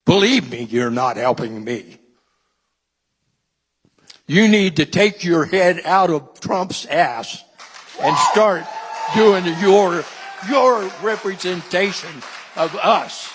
Believe me, you're not helping me. You need to take your head out of Trump's ass and start doing your representation of us.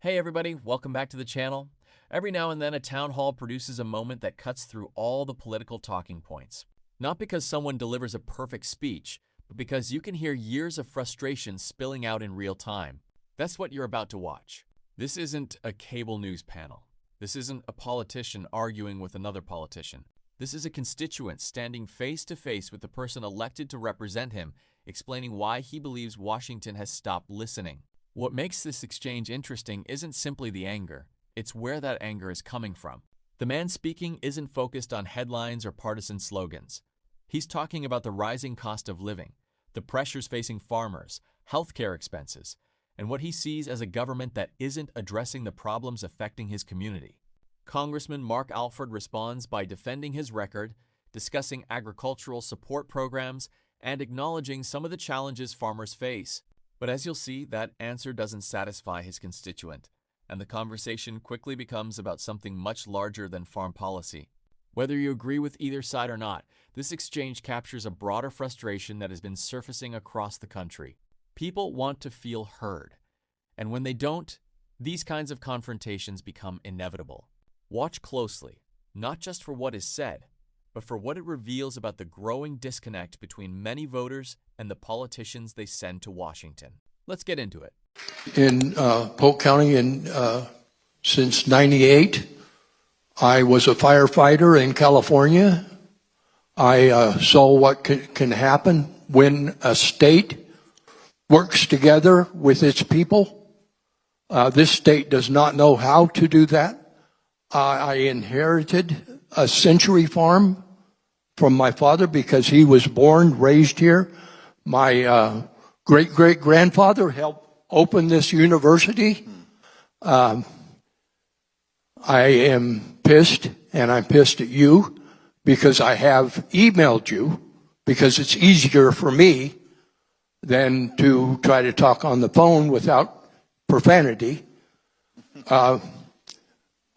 Hey everybody, welcome back to the channel. Every now and then a town hall produces a moment that cuts through all the political talking points. Not because someone delivers a perfect speech, but because you can hear years of frustration spilling out in real time. That's what you're about to watch. This isn't a cable news panel. This isn't a politician arguing with another politician. This is a constituent standing face to face with the person elected to represent him, explaining why he believes Washington has stopped listening. What makes this exchange interesting isn't simply the anger, it's where that anger is coming from. The man speaking isn't focused on headlines or partisan slogans. He's talking about the rising cost of living, the pressures facing farmers, healthcare expenses, and what he sees as a government that isn't addressing the problems affecting his community. Congressman Mark Alford responds by defending his record, discussing agricultural support programs, and acknowledging some of the challenges farmers face. But as you'll see, that answer doesn't satisfy his constituent, and the conversation quickly becomes about something much larger than farm policy. Whether you agree with either side or not, this exchange captures a broader frustration that has been surfacing across the country. People want to feel heard, and when they don't, these kinds of confrontations become inevitable. Watch closely, not just for what is said, but for what it reveals about the growing disconnect between many voters and the politicians they send to Washington. Let's get into it. In Polk County, since '98, I was a firefighter in California. I saw what can happen when a state works together with its people. This state does not know how to do that. I inherited a century farm from my father because he was born, raised here. My great-great-grandfather helped open this university. I am pissed, and I'm pissed at you because I have emailed you because it's easier for me than to try to talk on the phone without profanity. I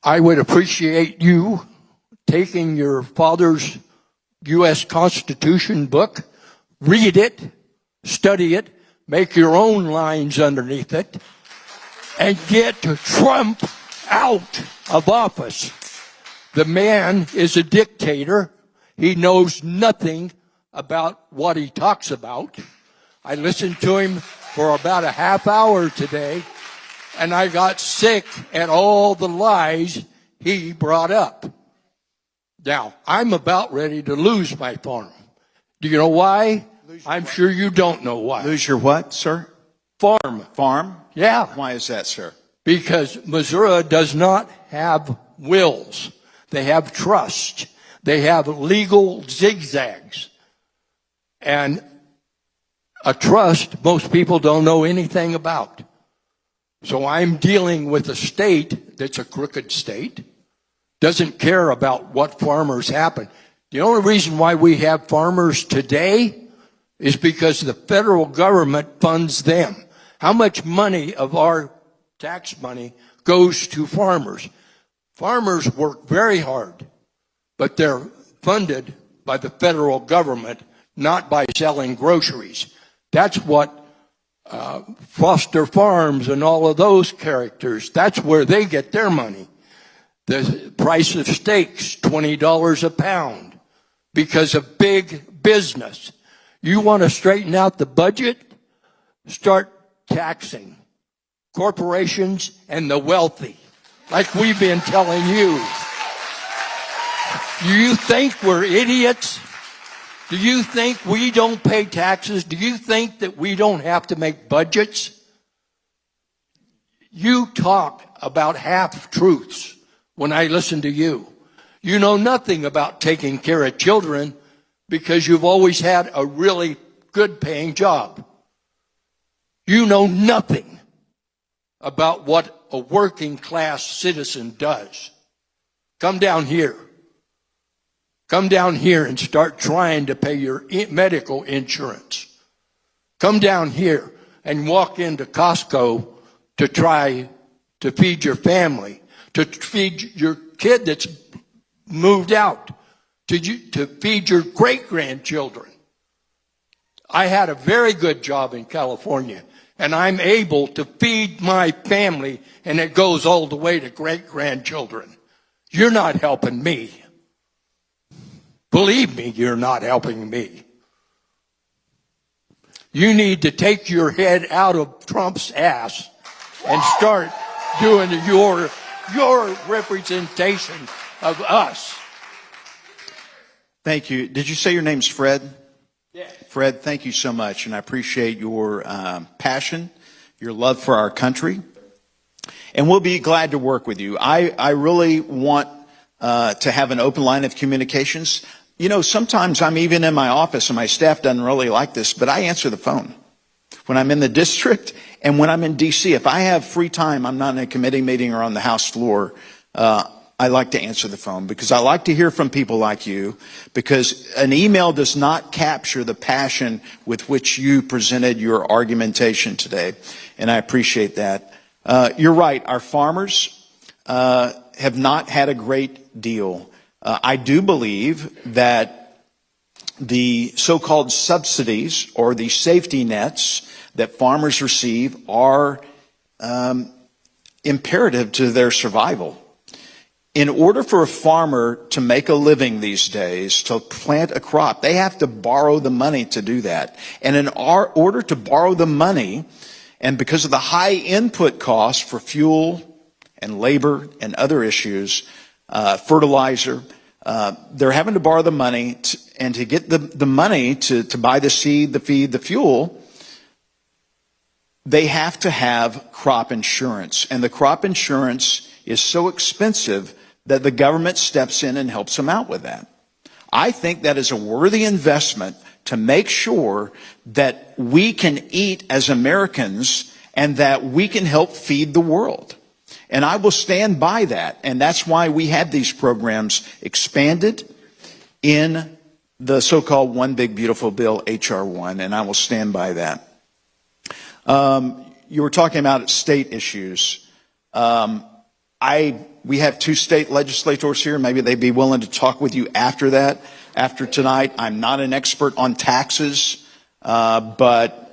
would appreciate you taking your father's U.S. Constitution book, read it, study it, make your own lines underneath it, and get Trump out of office. The man is a dictator. He knows nothing about what he talks about. I listened to him for about a half hour today, and I got sick at all the lies he brought up. Now, I'm about ready to lose my farm. Do you know why? I'm sure you don't know why. Lose your what, sir? Farm. Farm? Yeah. Why is that, sir? Because Missouri does not have wills. They have trust. They have legal zigzags. And a trust, most people don't know anything about. So I'm dealing with a state that's a crooked state, doesn't care about what farmers happen. The only reason why we have farmers today is because the federal government funds them. How much money of our tax money goes to farmers? Farmers work very hard, but they're funded by the federal government, not by selling groceries. That's what Foster Farms and all of those characters, that's where they get their money. The price of steaks, $20 a pound, because of big business. You want to straighten out the budget? Start taxing corporations and the wealthy, like we've been telling you. Do you think we're idiots? Do you think we don't pay taxes? Do you think that we don't have to make budgets? You talk about half-truths when I listen to you. You know nothing about taking care of children because you've always had a really good-paying job. You know nothing about what a working-class citizen does. Come down here. Come down here and start trying to pay your medical insurance. Come down here and walk into Costco to try to feed your family, to feed your kid that's moved out, to feed your great-grandchildren. I had a very good job in California, and I'm able to feed my family, and it goes all the way to great-grandchildren. You're not helping me. Believe me, you're not helping me. You need to take your head out of Trump's ass and start doing your representation of us. Thank you. Did you say your name's Fred? Yeah. Fred, thank you so much, and I appreciate your passion, your love for our country, and we'll be glad to work with you. I really want to have an open line of communications. You know, sometimes I'm even in my office and my staff doesn't really like this, but I answer the phone when I'm in the district and when I'm in D.C. If I have free time, I'm not in a committee meeting or on the House floor, I like to answer the phone because I like to hear from people like you, because an email does not capture the passion with which you presented your argumentation today, and I appreciate that. You're right, our farmers have not had a great deal. I do believe that the so-called subsidies or the safety nets that farmers receive are imperative to their survival. In order for a farmer to make a living these days, to plant a crop, they have to borrow the money to do that. And in order to borrow the money, and because of the high input costs for fuel and labor and other issues, fertilizer, they're having to borrow the money, and to get the money to buy the seed, the feed, the fuel, they have to have crop insurance. And the crop insurance is so expensive that the government steps in and helps them out with that. I think that is a worthy investment to make sure that we can eat as Americans and that we can help feed the world. And I will stand by that. And that's why we had these programs expanded in the so-called One Big Beautiful Bill, H.R. 1, and I will stand by that. You were talking about state issues. We have two state legislators here. Maybe they'd be willing to talk with you after that, after tonight. I'm not an expert on taxes, but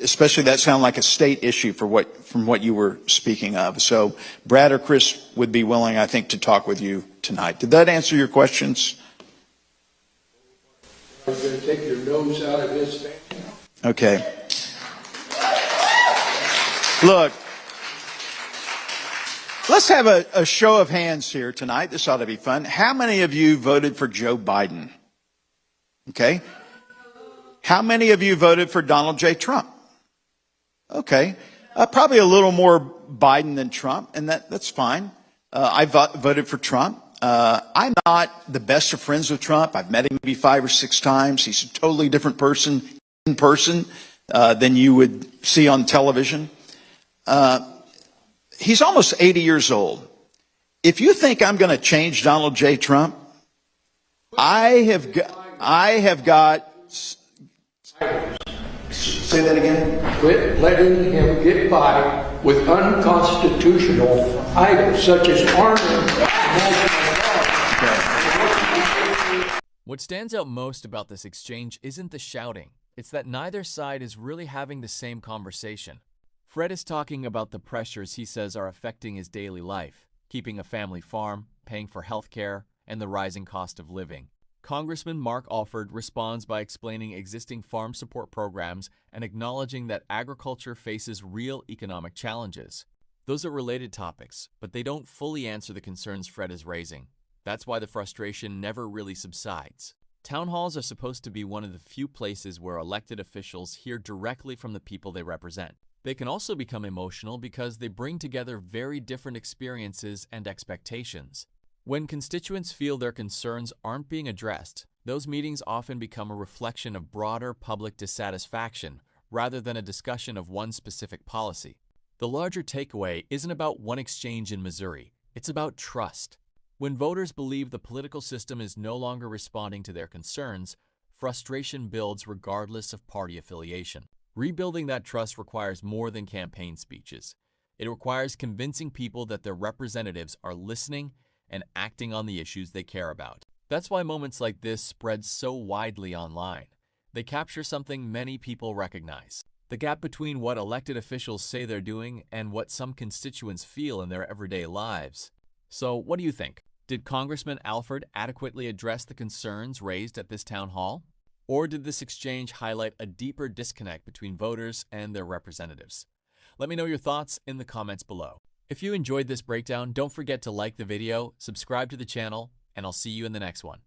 especially that sounded like a state issue from what you were speaking of. So Brad or Chris would be willing, I think, to talk with you tonight. Did that answer your questions? Are you going to take your nose out of this thing? Okay. Look, let's have a show of hands here tonight. This ought to be fun. How many of you voted for Joe Biden? Okay. How many of you voted for Donald J. Trump? Okay. Probably a little more Biden than Trump, and that's fine. I voted for Trump. I'm not the best of friends with Trump. I've met him maybe 5 or 6 times. He's a totally different person in person than you would see on television. He's almost 80 years old. If you think I'm going to change Donald J. Trump, I have got. Say that again. Quit letting him get by with unconstitutional items such as arming. What stands out most about this exchange isn't the shouting. It's that neither side is really having the same conversation. Fred is talking about the pressures he says are affecting his daily life, keeping a family farm, paying for health care, and the rising cost of living. Congressman Mark Alford responds by explaining existing farm support programs and acknowledging that agriculture faces real economic challenges. Those are related topics, but they don't fully answer the concerns Fred is raising. That's why the frustration never really subsides. Town halls are supposed to be one of the few places where elected officials hear directly from the people they represent. They can also become emotional because they bring together very different experiences and expectations. When constituents feel their concerns aren't being addressed, those meetings often become a reflection of broader public dissatisfaction rather than a discussion of one specific policy. The larger takeaway isn't about one exchange in Missouri, it's about trust. When voters believe the political system is no longer responding to their concerns, frustration builds regardless of party affiliation. Rebuilding that trust requires more than campaign speeches. It requires convincing people that their representatives are listening and acting on the issues they care about. That's why moments like this spread so widely online. They capture something many people recognize: the gap between what elected officials say they're doing and what some constituents feel in their everyday lives. So, what do you think? Did Congressman Alford adequately address the concerns raised at this town hall? Or did this exchange highlight a deeper disconnect between voters and their representatives? Let me know your thoughts in the comments below. If you enjoyed this breakdown, don't forget to like the video, subscribe to the channel, and I'll see you in the next one.